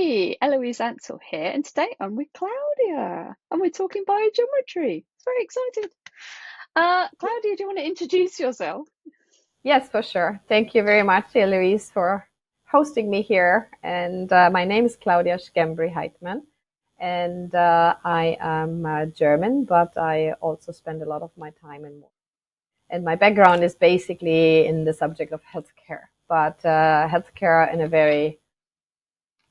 Hey, Eloise Ansell here, and today I'm with Claudia, and we're talking biogeometry. It's very excited. Claudia, do you want to introduce yourself? Yes, for sure. Thank you very much, Louise, for hosting me here. And my name is Claudia Schembri-Heitmann, and I am German, but I also spend a lot of my time in work. And my background is basically in the subject of healthcare, but healthcare in a very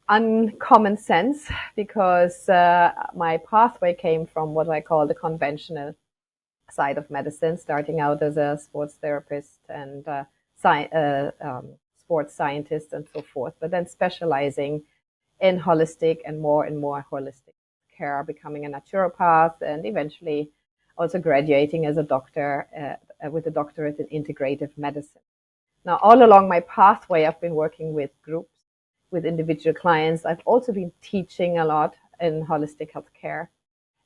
uncommon sense because my pathway came from what I call the conventional side of medicine, starting out as a sports therapist and sports scientist and so forth, but then specializing in holistic and more holistic care, becoming a naturopath, and eventually also graduating as a doctor with a doctorate in integrative medicine. Now, all along my pathway, I've been working with groups, with individual clients. I've also been teaching a lot in holistic healthcare,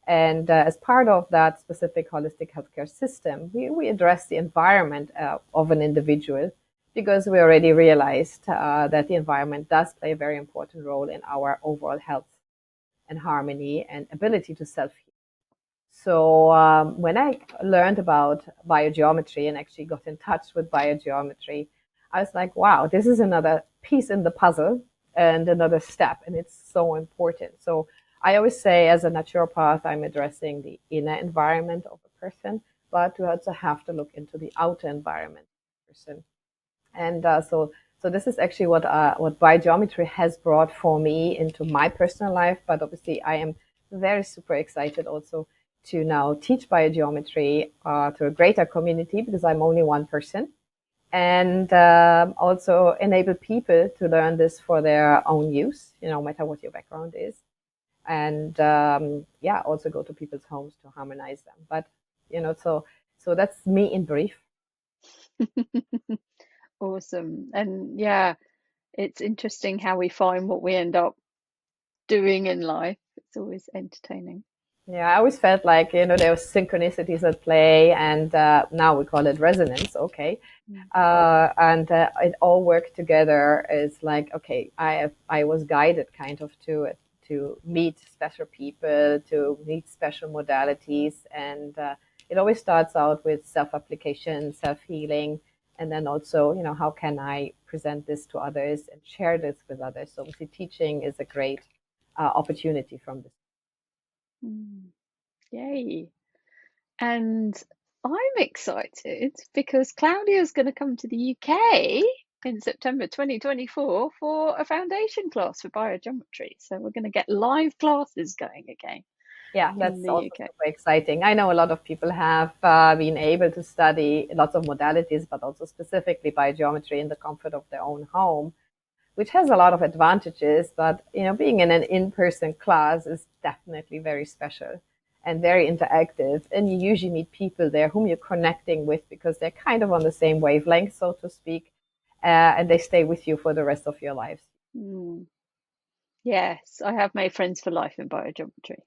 and as part of that specific holistic healthcare system, we address the environment of an individual because we already realized that the environment does play a very important role in our overall health and harmony and ability to self-heal. So when I learned about biogeometry and actually got in touch with biogeometry, I was like, wow, this is another piece in the puzzle and another step, and it's so important. So I always say, as a naturopath, I'm addressing the inner environment of a person, but we also have to look into the outer environment of a person. And so this is actually what biogeometry has brought for me into my personal life. But obviously, I am very super excited also to now teach biogeometry to a greater community because I'm only one person, and also enable people to learn this for their own use, no matter what your background is, and yeah, also go to people's homes to harmonize them. But so that's me in brief. Awesome. And yeah, it's interesting how we find what we end up doing in life. It's always entertaining. Yeah, I always felt like there was synchronicities at play, and now we call it resonance. Okay, Mm. and it all worked together. It's like, okay, I was guided kind of to meet special people, to meet special modalities, and it always starts out with self-application, self-healing, and then also, how can I present this to others and share this with others? So obviously, teaching is a great opportunity from this. Mm. Yay. And I'm excited because Claudia's going to come to the UK in September 2024 for a foundation class for biogeometry. So we're going to get live classes going again Yeah, in that's the also UK. super exciting. I know a lot of people have been able to study lots of modalities, but also specifically biogeometry in the comfort of their own home, which has a lot of advantages. But being in an in-person class is definitely very special and very interactive. And you usually meet people there whom you're connecting with because they're kind of on the same wavelength, so to speak, and they stay with you for the rest of your lives. Mm. Yes, I have made friends for life in biogeometry.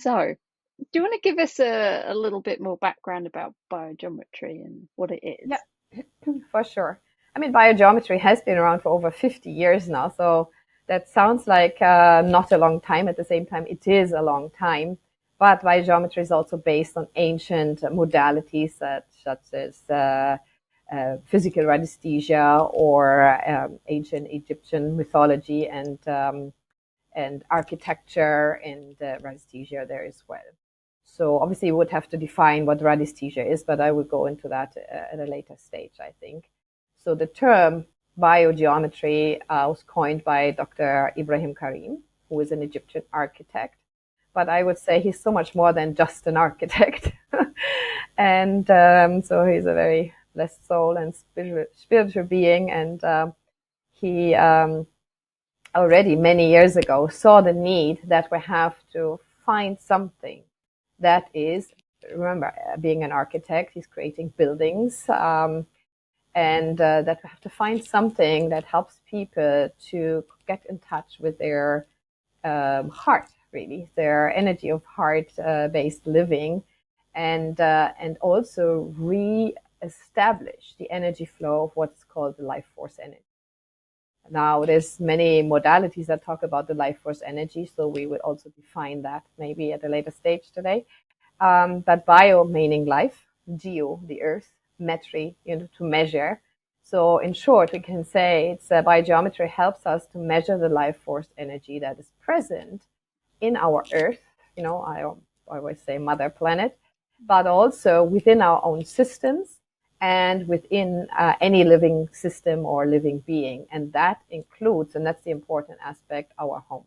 So, do you want to give us a little bit more background about biogeometry and what it Yeah, is? for sure. I mean, biogeometry has been around for over 50 years now, so that sounds like not a long time. At the same time, it is a long time. But biogeometry is also based on ancient modalities such as physical radiesthesia or ancient Egyptian mythology and architecture and radiesthesia there as well. So obviously, we would have to define what radiesthesia is, but I will go into that at a later stage, I think. So the term biogeometry was coined by Dr. Ibrahim Karim, who is an Egyptian architect. But I would say he's so much more than just an architect. And so he's a very blessed soul and spiritual being. And he already many years ago saw the need that we have to find something that is, remember, being an architect, he's creating buildings, and that we have to find something that helps people to get in touch with their heart, really, their energy of heart based living, and also re establish the energy flow of what's called the life force energy. Now, there's many modalities that talk about the life force energy, so we will also define that maybe at a later stage today. But bio meaning life, geo, the earth, metry, to measure. So in short, we can say it's biogeometry helps us to measure the life force energy that is present in our earth. I always say mother planet, but also within our own systems and within any living system or living being. And that includes, and that's the important aspect, our home.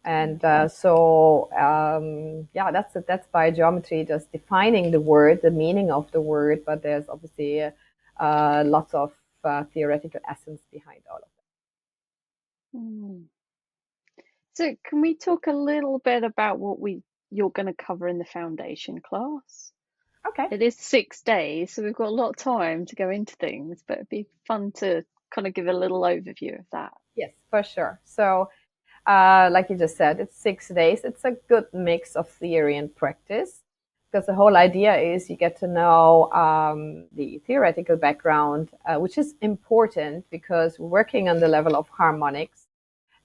And Okay. yeah, that's biogeometry, just defining the word, the meaning of the word. But there's obviously lots of theoretical essence behind all of Mm. So can we talk a little bit about what you're going to cover in the foundation class? that. Okay. It is 6 days, so we've got a lot of time to go into things, but it'd be fun to kind of give a little overview of that. Yes, for sure. So, like you just said, it's 6 days. It's a good mix of theory and practice because the whole idea is you get to know the theoretical background, which is important because we're working on the level of harmonics.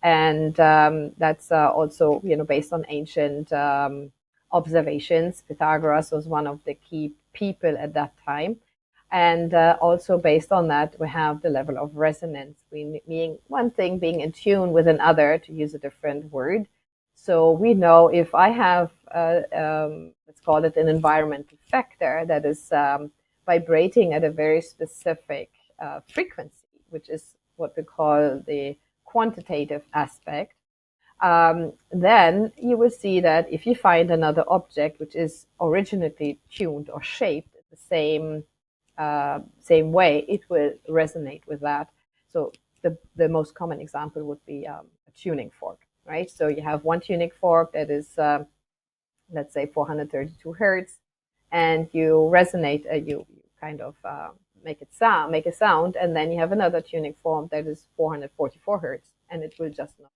And that's also, based on ancient observations. Pythagoras was one of the key people at that time. And also based on that, we have the level of resonance, meaning one thing being in tune with another, to use a different word. So we know if I have, let's call it an environmental factor that is vibrating at a very specific frequency, which is what we call the quantitative aspect, then you will see that if you find another object which is originally tuned or shaped the same way, it will resonate with that. So the most common example would be a tuning fork, right? So you have one tuning fork that is, let's say, 432 hertz, and you resonate, you kind of make a sound, and then you have another tuning fork that is 444 hertz, and it will just not,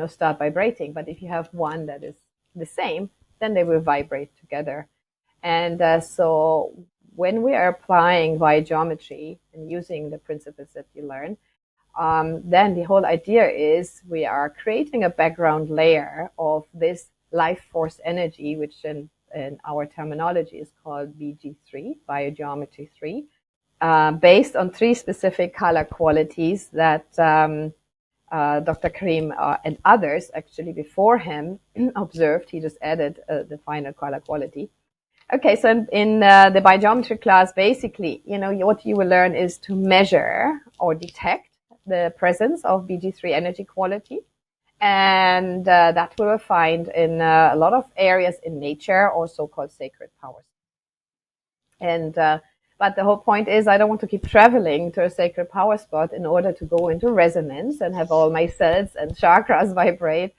start vibrating. But if you have one that is the same, then they will vibrate together. And so when we are applying biogeometry and using the principles that you learn, then the whole idea is we are creating a background layer of this life force energy, which in our terminology is called BG3, biogeometry 3, based on three specific color qualities that Dr. Karim and others actually before him observed. He just added the final color quality. Okay, so in the biogeometry class, basically, what you will learn is to measure or detect the presence of BG3 energy quality. And that we will find in a lot of areas in nature or so-called sacred powers. And but the whole point is I don't want to keep traveling to a sacred power spot in order to go into resonance and have all my cells and chakras vibrate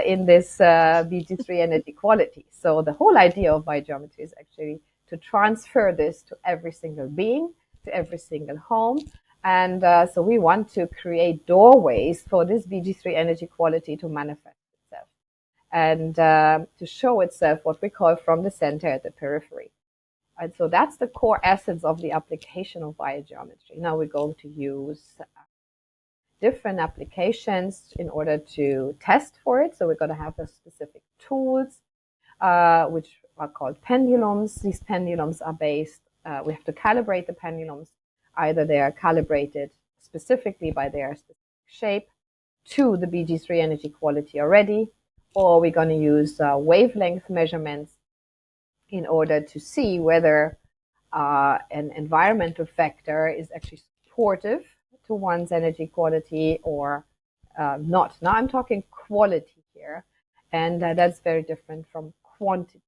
in this BG3 energy quality. So the whole idea of biogeometry is actually to transfer this to every single being, to every single home. And so we want to create doorways for this BG3 energy quality to manifest itself and to show itself what we call from the center at the periphery. And so that's the core essence of the application of biogeometry. Now we're going to use different applications in order to test for it. So we're going to have specific tools, which are called pendulums. These pendulums are based, we have to calibrate the pendulums. Either they are calibrated specifically by their specific shape to the BG3 energy quality already, or we're going to use wavelength measurements in order to see whether an environmental factor is actually supportive to one's energy quality or not. Now I'm talking quality here, and that's very different from quantity.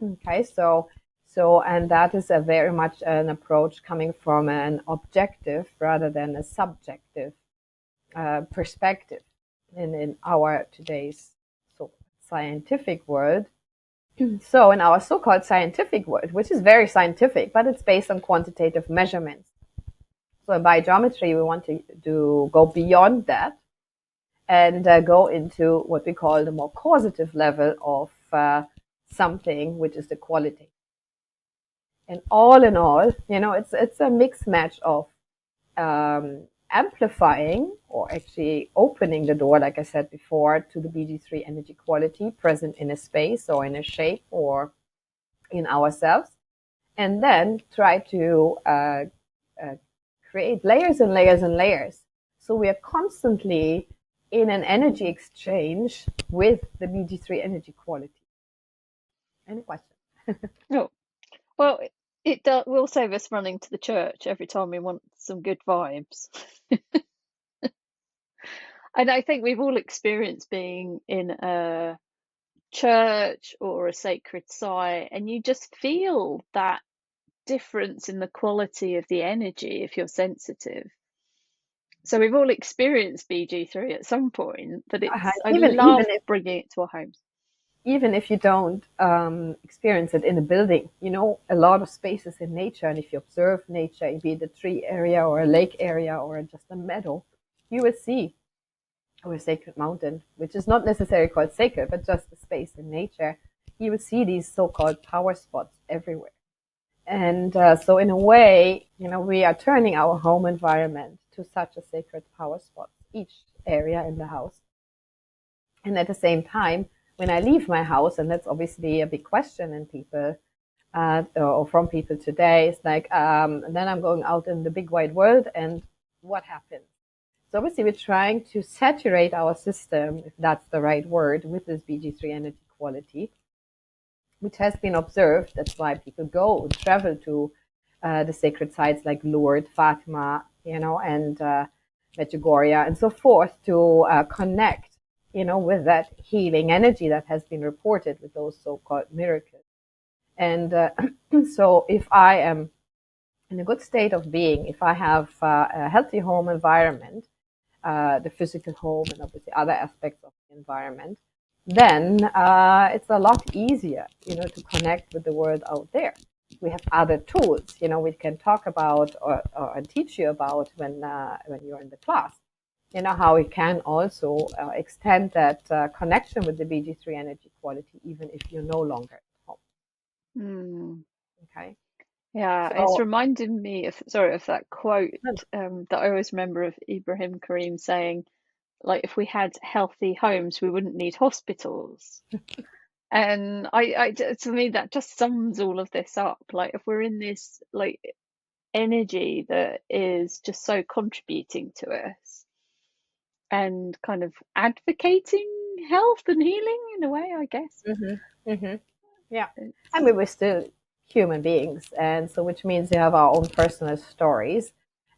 Okay, and that is a very much an approach coming from an objective rather than a subjective perspective in our today's scientific world. So in our so-called scientific world, which is very scientific, but it's based on quantitative measurements. So in biogeometry, we want to go beyond that and go into what we call the more causative level of something, which is the quality. And all in all, it's a mixed match of amplifying or actually opening the door, like I said before, to the BG3 energy quality present in a space or in a shape or in ourselves, and then try to uh, create layers and layers and layers. So we are constantly in an energy exchange with the BG3 energy quality. Any questions? Oh, well, it will save us running to the church every time we want some good vibes. And I think we've all experienced being in a church or a sacred site, and you just feel that difference in the quality of the energy if you're sensitive. So we've all experienced BG3 at some point, but I Even love if bringing it to our homes. you don't experience it in a building, a lot of spaces in nature, and if you observe nature, be it a tree area or a lake area or just a meadow, you will see, or a sacred mountain, which is not necessarily called sacred, but just a space in nature, you will see these so-called power spots everywhere. And so in a way, we are turning our home environment to such a sacred power spot, each area in the house. And at the same time, when I leave my house, and that's obviously a big question in people, or from people today, it's like, and then I'm going out in the big wide world, and what happens? So obviously we're trying to saturate our system, if that's the right word, with this BG3 energy quality, which has been observed. That's why people go and travel to the sacred sites like Lourdes, Fatima, and Medjugorje and so forth to connect, with that healing energy that has been reported with those so-called miracles. And so if I am in a good state of being, if I have a healthy home environment, the physical home and obviously other aspects of the environment, then it's a lot easier, to connect with the world out there. We have other tools, we can talk about or teach you about when you're in the class. How we can also extend that connection with the BG3 energy quality, even if you're no longer at home. Mm. Okay. Yeah, it's So, reminding me of that quote that I always remember of Ibrahim Karim saying, like, if we had healthy homes, we wouldn't need hospitals. And to me, that just sums all of this up. Like, if we're in this like energy that is just so contributing to us and kind of advocating health and healing in a way, I guess. yeah, I It's mean, we're still human beings, and so which means we have our own personal stories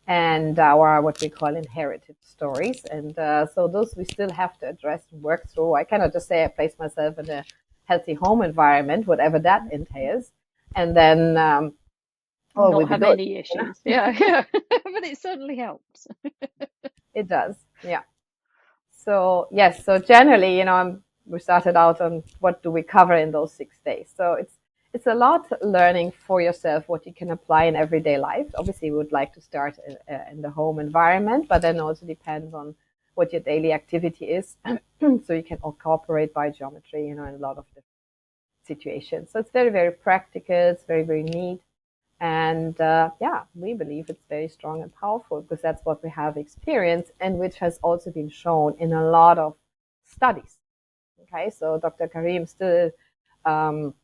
and our what we call inherited stories, and so those we still have to address and work through. I cannot just say I place myself in a healthy home environment, whatever that entails, and then all will not be have good. any issues. Yeah, yeah. But it certainly helps. It does, yeah. So yes, so generally, we started out on what do we cover in those 6 days. So it's a lot learning for yourself what you can apply in everyday life. Obviously, we would like to start in the home environment, but then also depends on what your daily activity is. So you can incorporate biogeometry, in a lot of different situations. So it's very, very practical. It's very, very neat. And yeah, we believe it's very strong and powerful because that's what we have experienced and which has also been shown in a lot of studies. Okay, so Dr. Karim still um,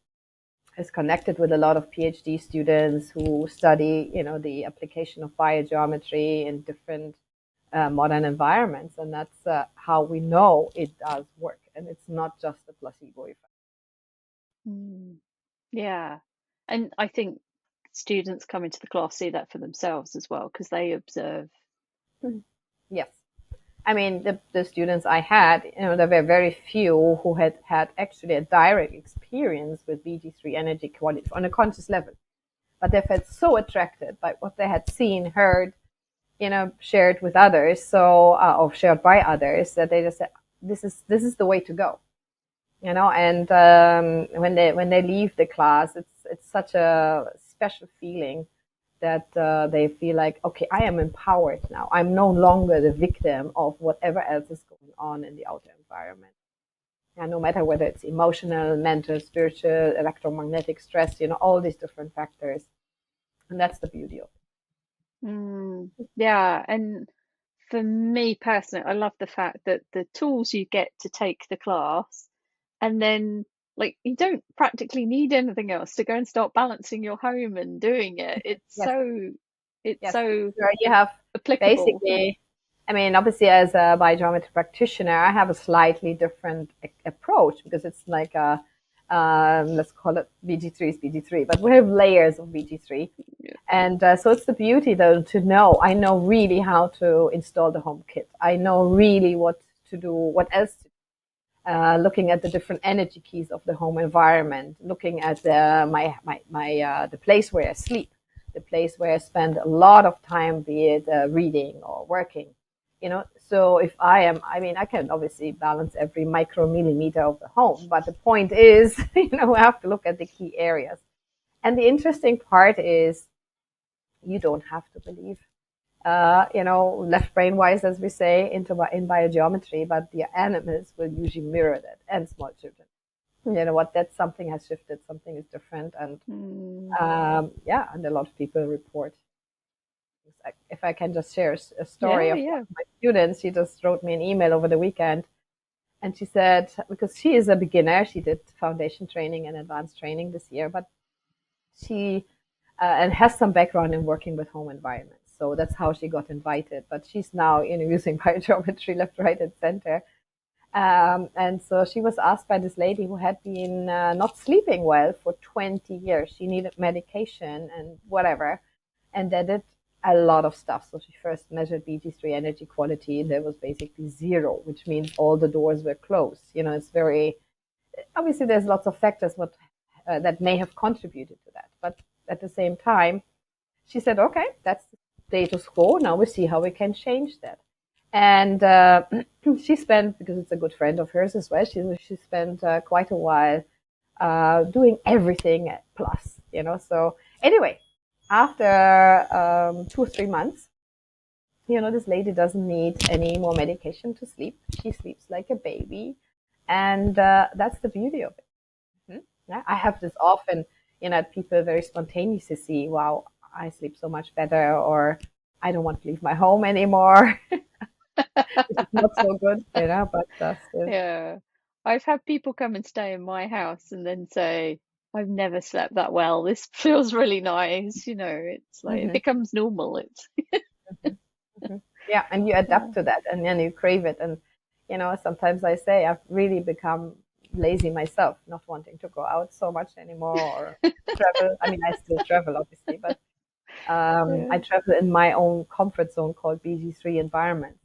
is connected with a lot of PhD students who study, the application of biogeometry in different modern environments. And that's how we know it does work. And it's not just a placebo effect. Mm, yeah. And I think students coming to the class see that for themselves as well because they observe. Yes. I mean, the students I had, there were very few who had actually a direct experience with BG3 energy quality on a conscious level. But they felt so attracted by what they had seen, heard, shared with others, or shared by others, that they just said, this is the way to go. And when they leave the class, it's such a special feeling that they feel like, okay, I am empowered now. I'm no longer the victim of whatever else is going on in the outer environment. And no matter whether it's emotional, mental, spiritual, electromagnetic stress, all these different factors, And that's the beauty of Mm, yeah, and for me personally, I love the fact that the tools you get to take the class, and then like you don't practically need anything else to go and start balancing your home and doing it. it. Yes, It's yes. so So you have applicable. basically, I mean, obviously, as a biogeometry practitioner, I have a slightly different approach because it's like a, let's call it BG3 is BG3, but we have layers of BG3. And so it's the beauty, though, to know. I know really how to install the home kit. I know really what to do, what else to do. Looking at the different energy keys of the home environment, looking at the place where I sleep, the place where I spend a lot of time, be it reading or working. So if I mean, I can obviously balance every micromillimeter of the home, but the point is, we have to look at the key areas. And the interesting part is you don't have to believe left brain wise, as we say, in biogeometry, but the animals will usually mirror that, and small children. You know what? That something has shifted, something is different, and Mm, yeah, and a lot of people report. If I can just share a story yeah, of one yeah. of my students, she just wrote me an email over the weekend, and she said because she is a beginner, she did foundation training and advanced training this year, but she and has some background in working with home environments. So that's how she got invited. But she's now, using biogeometry left, right, and center. And so she was asked by this lady who had been not sleeping well for 20 years. She needed medication and whatever. And they did a lot of stuff. So she first measured BG3 energy quality. There was basically zero, which means all the doors were closed. It's very, obviously, there's lots of factors that may have contributed to that. But at the same time, she said, okay, that's the status quo. Now we see how we can change that. And she spent, because it's a good friend of hers as well, she spent quite a while doing everything at plus, So anyway, after 2 or 3 months, this lady doesn't need any more medication to sleep. She sleeps like a baby. And that's the beauty of it. Yeah, I have this often, people very spontaneously see, wow, I sleep so much better, or I don't want to leave my home anymore, which is not so good, but still. Yeah. I've had people come and stay in my house and then say, I've never slept that well. This feels really nice. It's like it Hmm. becomes normal. It's Hmm. Hmm. Yeah, and you yeah. adapt to that, and then you crave it. And, sometimes I say I've really become lazy myself, not wanting to go out so much anymore or travel. I mean, I still travel, obviously, but I Yeah. travel in my own comfort zone called BG3 environment.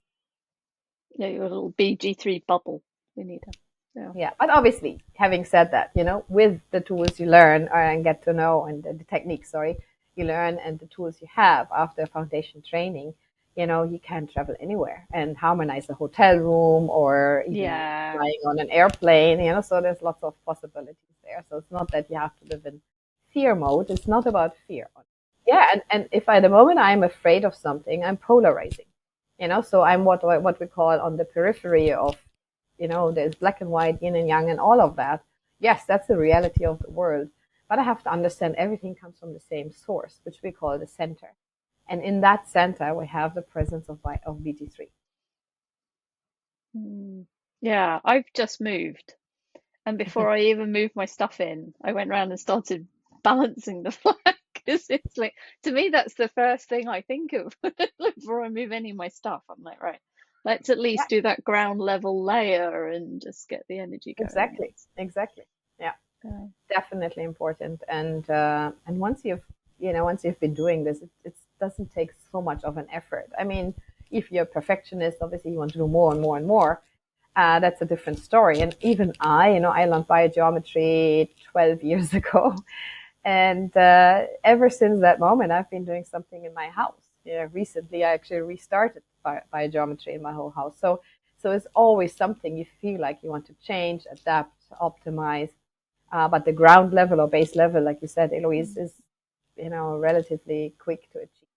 Yeah, your little BG3 bubble. We need a yeah. Yeah, but obviously, having said that, with the tools you learn and get to know, and the techniques, sorry, you learn, and the tools you have after foundation training, you can travel anywhere and harmonize a hotel room or even Yeah. flying on an airplane, so there's lots of possibilities there. So it's not that you have to live in fear mode. It's not about fear. Yeah, and if at the moment I'm afraid of something, I'm polarizing. So I'm what we call on the periphery of, there's black and white, yin and yang, and all of that. Yes, that's the reality of the world. But I have to understand everything comes from the same source, which we call the center. And in that center, we have the presence of BT3. Mm. Yeah, I've just moved. And before I even moved my stuff in, I went around and started balancing the flag because it's like, to me, that's the first thing I think of before I move any of my stuff. I'm like, right, let's at Yeah, least do that ground level layer and just get the energy going. exactly, exactly. Yeah, Uh, definitely important. And once you've been doing this, it doesn't take so much of an effort. I mean, if you're a perfectionist, obviously you want to do more and more and more. That's a different story. And even I learned biogeometry 12 years ago. And ever since that moment, I've been doing something in my house. Recently, I actually restarted biogeometry in my whole house. So it's always something you feel like you want to change, adapt, optimize. But the ground level or base level, like you said, Eloise, is relatively quick to achieve.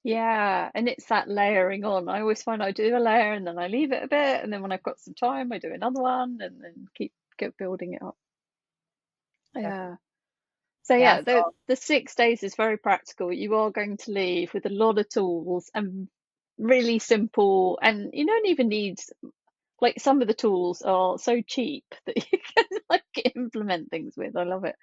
yeah, and it's that layering on. I always find I do a layer and then I leave it a bit, and then when I've got some time, I do another one and then keep building it up. Definitely. Yeah. So Yeah. yeah, So the 6 days is very practical. You are going to leave with a lot of tools and really simple, and you don't even need, like, some of the tools are so cheap that you can like implement things with. I love it.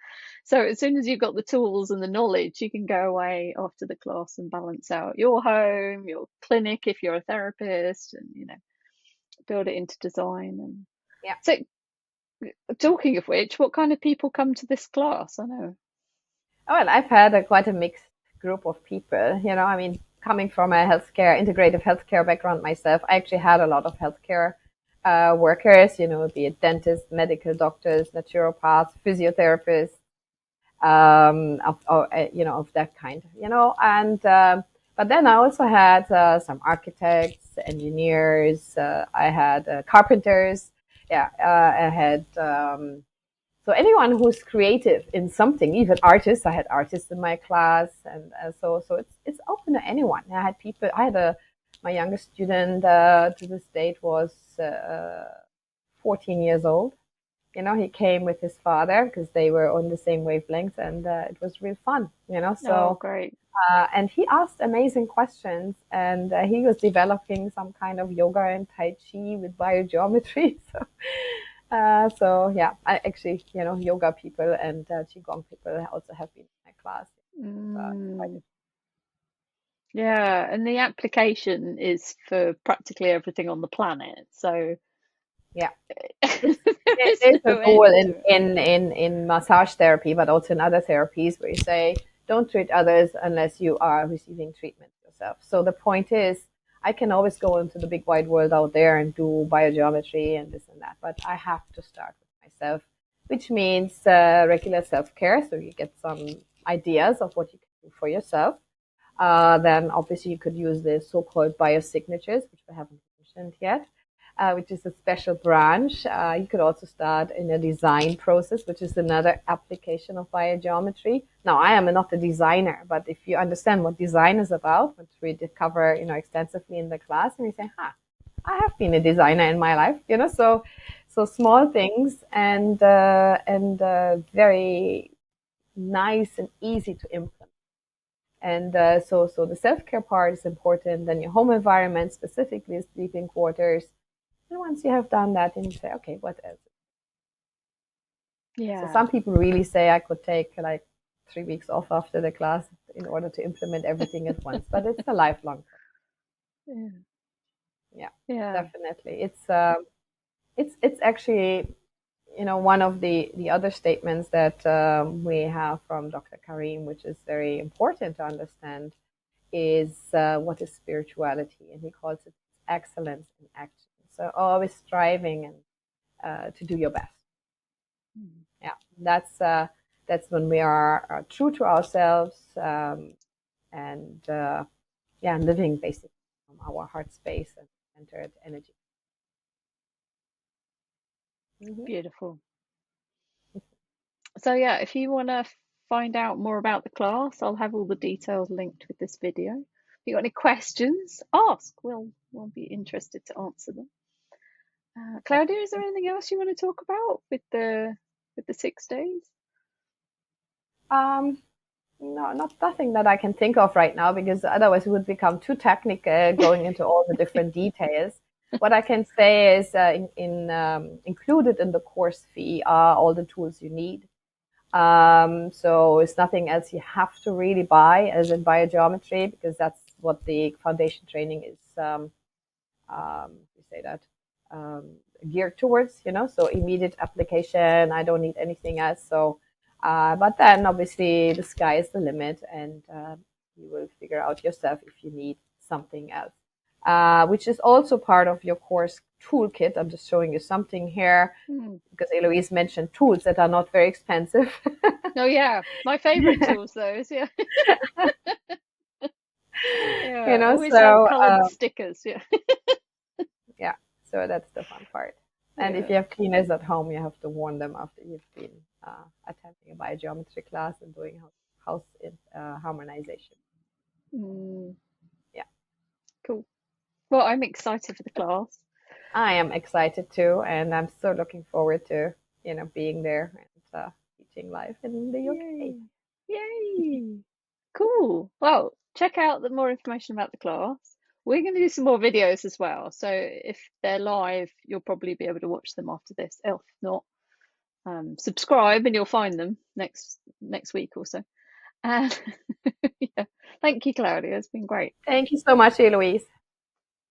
So as soon as you've got the tools and the knowledge, you can go away after the class and balance out your home, your clinic if you're a therapist, and build it into design. And yeah. so, talking of which, what kind of people come to this class? I know. Well, I've had quite a mixed group of people. I mean, coming from a healthcare, integrative healthcare background myself, I actually had a lot of healthcare workers, be it dentists, medical doctors, naturopaths, physiotherapists, of that kind, and but then I also had some architects, engineers, I had carpenters, yeah, I had so anyone who's creative in something, even artists. I had artists in my class, and so it's open to anyone. I had people. I had a my youngest student to this date was 14 years old. He came with his father because they were on the same wavelength, and it was real fun. Oh, So great. and he asked amazing questions, and he was developing some kind of yoga and tai chi with biogeometry. So yeah, I actually, yoga people and qigong people also have been in my class. It's quite Mm, yeah, and the application is for practically everything on the planet. So yeah. It's, there is there's a no goal end to in, it. in in massage therapy, but also in other therapies where you say don't treat others unless you are receiving treatment yourself. So the point is, I can always go into the big wide world out there and do biogeometry and this and that, but I have to start with myself, which means regular self care. So you get some ideas of what you can do for yourself. Then obviously you could use the so-called biosignatures, which we haven't mentioned yet, which is a special branch. You could also start in a design process, which is another application of biogeometry. Now, I am not a designer, but if you understand what design is about, which we did cover, extensively in the class, and you say, I have been a designer in my life, so small things and very nice and easy to implement. And so the self care part is important. Then your home environment, specifically sleeping quarters. And once you have done that, then you say, okay, what else? So Yeah. some people really say I could take like 3 weeks off after the class in order to implement everything at once. But it's a lifelong process. Yeah. Yeah, Yeah. definitely. It's actually one of the other statements that we have from Dr. Karim, which is very important to understand, is what is spirituality, and he calls it excellence in action. So always striving and to do your best. Mm. Yeah, that's when we are true to ourselves, and yeah, living basically from our heart space and centered energy. Hmm. Beautiful. So yeah, if you want to find out more about the class, I'll have all the details linked with this video. If you got any questions, ask. We'll be interested to answer them. Claudia, is there anything else you want to talk about with the 6 days? Um, no, not nothing that I can think of right now, because otherwise it would become too technical going into all the different details. What I can say is, included in the course fee are all the tools you need. So it's nothing else you have to really buy, as in biogeometry, because that's what the foundation training is. We say that geared towards, so immediate application. I don't need anything else. So, but then obviously the sky is the limit, and you will figure out yourself if you need something else, which is also part of your course toolkit. I'm just showing you something here Hmm. because Eloise mentioned tools that are not very expensive. Oh yeah, my favorite tools those. Yeah, yeah. Always love So colored stickers. Yeah, yeah, so that's the fun part. And if yeah. you have cleaners at home, you have to warn them after you've been attending a biogeometry class and doing house harmonization. Mm, Yeah, cool. Well, I'm excited for the class. I am excited too, and I'm so looking forward to being there and teaching life in the UK. Yay. Yay. Cool. Well, check out the more information about the class. We're going to do some more videos as well. So if they're live, you'll probably be able to watch them after this. If not, subscribe and you'll find them next week or so. And yeah, thank you, Claudia. It's been great. Thank you so much, Eloise.